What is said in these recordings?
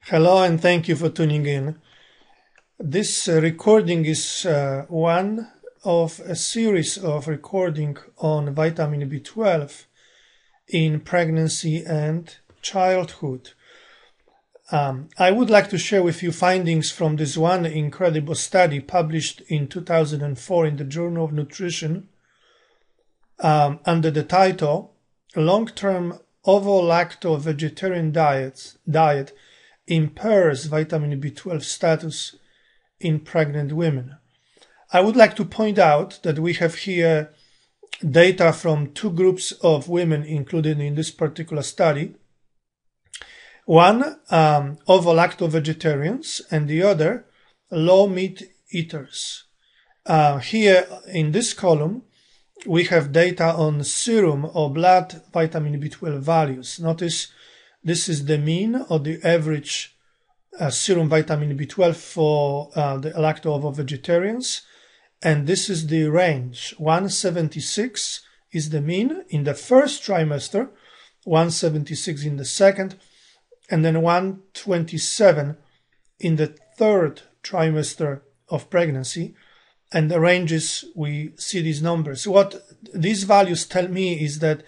Hello and thank you for tuning in. This recording is one of a series of recording on vitamin B12 in pregnancy and childhood. I would like to share with you findings from this one incredible study published in 2004 in the Journal of Nutrition under the title Long-Term Ovo-Lacto-Vegetarian Diet Impairs vitamin B12 status in pregnant women. I would like to point out that we have here data from two groups of women included in this particular study. One, ovo-lacto-vegetarians, and the other, low meat eaters. Here in this column, we have data on serum or blood vitamin B12 values. Notice this is the mean or the average serum vitamin B12 for the lacto-ovo-vegetarians, and this is the range. 176 is the mean in the first trimester, 176 in the second, and then 127 in the third trimester of pregnancy. And the ranges, we see these numbers. What these values tell me is that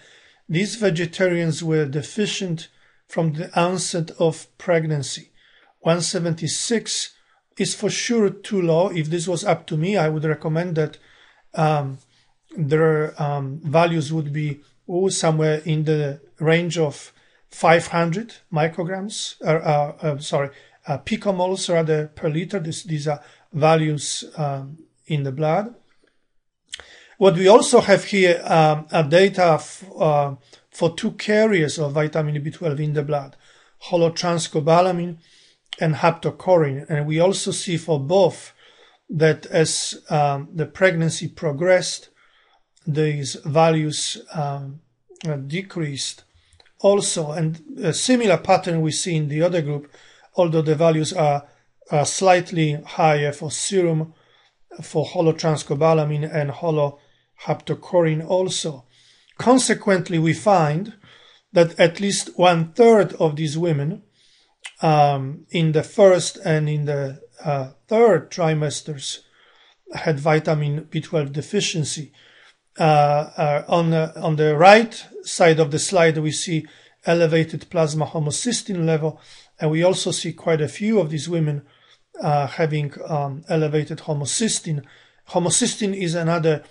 these vegetarians were deficient from the onset of pregnancy. 176 is for sure too low. If this was up to me, I would recommend that their values would be somewhere in the range of 500 micrograms, picomoles rather per liter. These are values in the blood. What we also have here are data for two carriers of vitamin B12 in the blood, holotranscobalamin and haptocorrin. And we also see for both that as the pregnancy progressed, these values decreased also. And a similar pattern we see in the other group, although the values are slightly higher for serum, for holotranscobalamin and haptocorrin also. Consequently, we find that at least 1/3 of these women in the first and in the third trimesters had vitamin B12 deficiency. On the right side of the slide, we see elevated plasma homocysteine level, and we also see quite a few of these women having elevated homocysteine. Homocysteine is another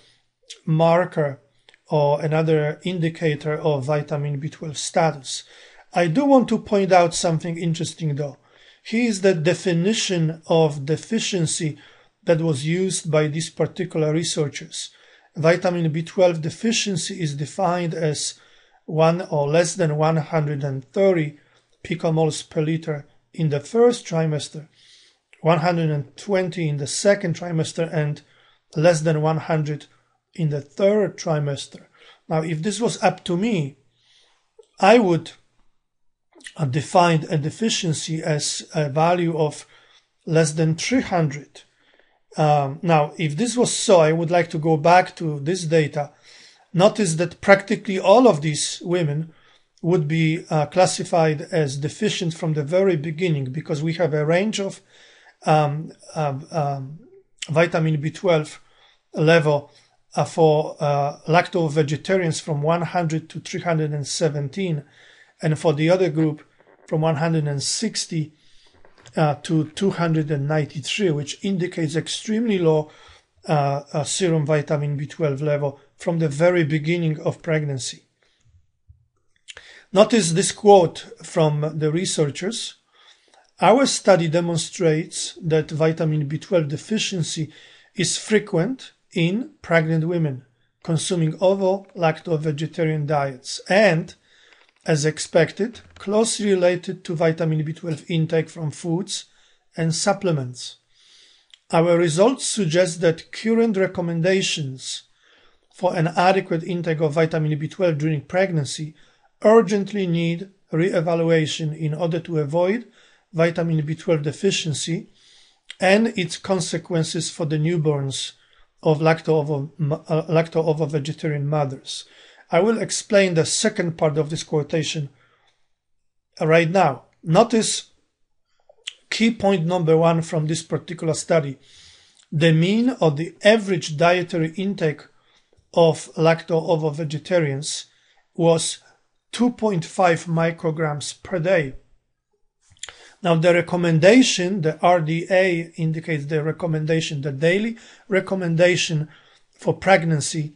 marker or another indicator of vitamin B12 status. I do want to point out something interesting though. Here is the definition of deficiency that was used by these particular researchers. Vitamin B12 deficiency is defined as 1 or less than 130 picomoles per liter in the first trimester, 120 in the second trimester, and less than 100 in the third trimester. Now, if this was up to me, I would define a deficiency as a value of less than 300. Now, if this was so, I would like to go back to this data. Notice that practically all of these women would be classified as deficient from the very beginning, because we have a range of vitamin B12 level for lacto-vegetarians from 100 to 317, and for the other group from 160 to 293, which indicates extremely low serum vitamin B12 level from the very beginning of pregnancy. Notice this quote from the researchers. Our study demonstrates that vitamin B12 deficiency is frequent in pregnant women consuming ovo-lacto-vegetarian diets and, as expected, closely related to vitamin B12 intake from foods and supplements. Our results suggest that current recommendations for an adequate intake of vitamin B12 during pregnancy urgently need re-evaluation in order to avoid vitamin B12 deficiency and its consequences for the newborns of lacto-ovo-vegetarian mothers. I will explain the second part of this quotation right now. Notice key point number one from this particular study, the mean or the average dietary intake of lacto-ovo vegetarians was 2.5 micrograms per day. Now the recommendation, the RDA indicates the recommendation, the daily recommendation for pregnancy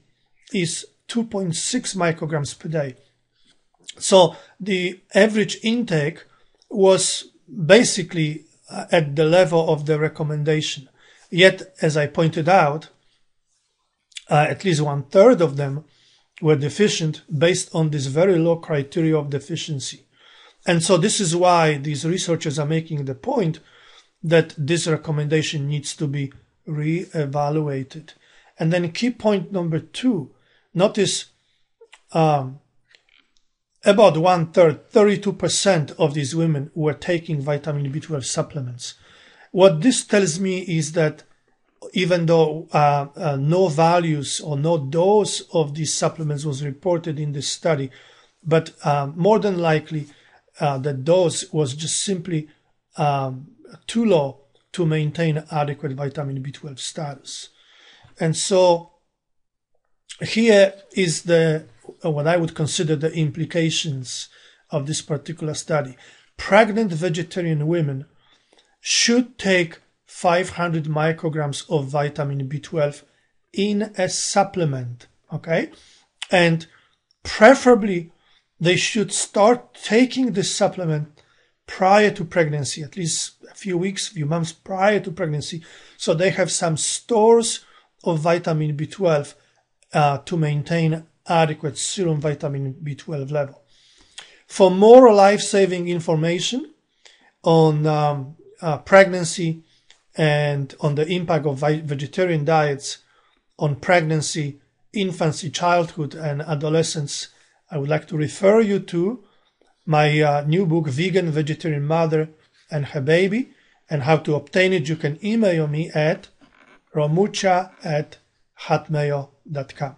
is 2.6 micrograms per day. So the average intake was basically at the level of the recommendation. Yet, as I pointed out, at least 1/3 of them were deficient based on this very low criteria of deficiency. And so this is why these researchers are making the point that this recommendation needs to be re-evaluated. And then key point number 2, notice about 1/3, 32% of these women were taking vitamin B12 supplements. What this tells me is that even though no values or no dose of these supplements was reported in this study, but more than likely the dose was just simply too low to maintain adequate vitamin B12 status. And so here is what I would consider the implications of this particular study. Pregnant vegetarian women should take 500 micrograms of vitamin B12 in a supplement, okay? And preferably they should start taking this supplement prior to pregnancy, at least a few weeks, few months prior to pregnancy, so they have some stores of vitamin B12 to maintain adequate serum vitamin B12 level. For more life-saving information on pregnancy and on the impact of vegetarian diets on pregnancy, infancy, childhood, and adolescence, I would like to refer you to my new book, Vegan Vegetarian Mother and Her Baby, and how to obtain it. You can email me at romucha@hotmail.com.